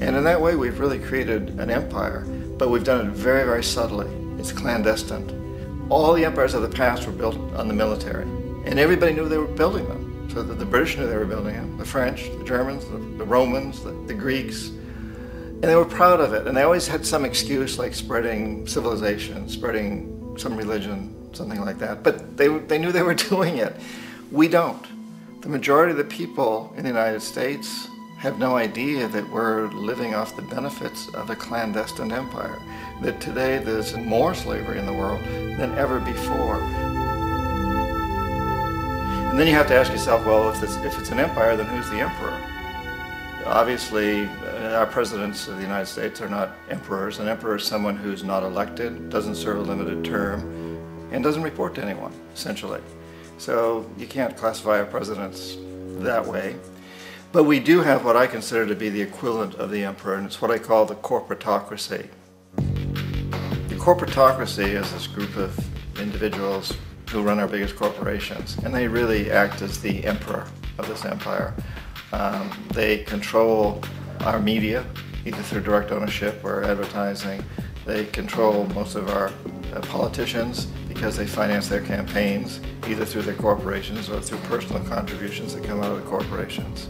And in that way, we've really created an empire, but we've done it very, very subtly. It's clandestine. All the empires of the past were built on the military, and everybody knew they were building them. So that the British knew they were building them, the French, the Germans, the Romans, the Greeks, and they were proud of it. And they always had some excuse, like spreading civilization, spreading some religion, something like that. But they knew they were doing it. We don't. The majority of the people in the United States have no idea that we're living off the benefits of a clandestine empire, that today there's more slavery in the world than ever before. And then you have to ask yourself, well, if it's an empire, then who's the emperor? Obviously, our presidents of the United States are not emperors. An emperor is someone who's not elected, doesn't serve a limited term, and doesn't report to anyone, essentially. So you can't classify our presidents that way. But we do have what I consider to be the equivalent of the emperor, and it's what I call the corporatocracy. The corporatocracy is this group of individuals who run our biggest corporations, and they really act as the emperor of this empire. They control our media, either through direct ownership or advertising. They control most of our politicians because they finance their campaigns, either through their corporations or through personal contributions that come out of the corporations.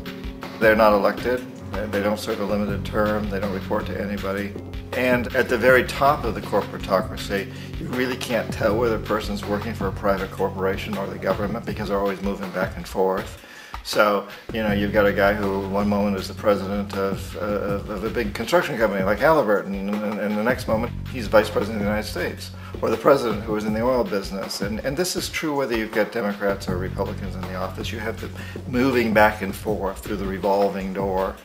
They're not elected, they don't serve a limited term, they don't report to anybody. And at the very top of the corporatocracy, you really can't tell whether a person's working for a private corporation or the government because they're always moving back and forth. So, you know, you've got a guy who one moment is the president of a big construction company like Halliburton, and the next moment he's vice president of the United States, or the president who is in the oil business. And this is true whether you've got Democrats or Republicans in the office. You have them moving back and forth through the revolving door.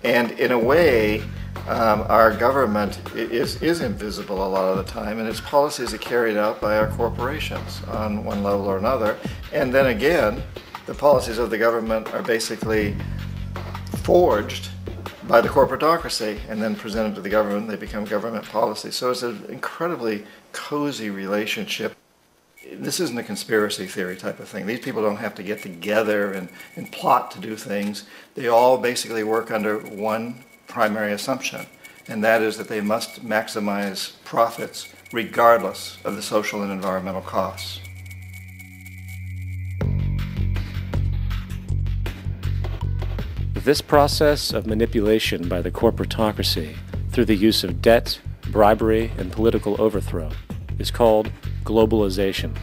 And in a way, our government is invisible a lot of the time, and its policies are carried out by our corporations on one level or another. And then again, the policies of the government are basically forged by the corporatocracy and then presented to the government. They become government policy. So it's an incredibly cozy relationship. This isn't a conspiracy theory type of thing. These people don't have to get together and plot to do things. They all basically work under one primary assumption, and that is that they must maximize profits regardless of the social and environmental costs. This process of manipulation by the corporatocracy through the use of debt, bribery, and political overthrow is called globalization.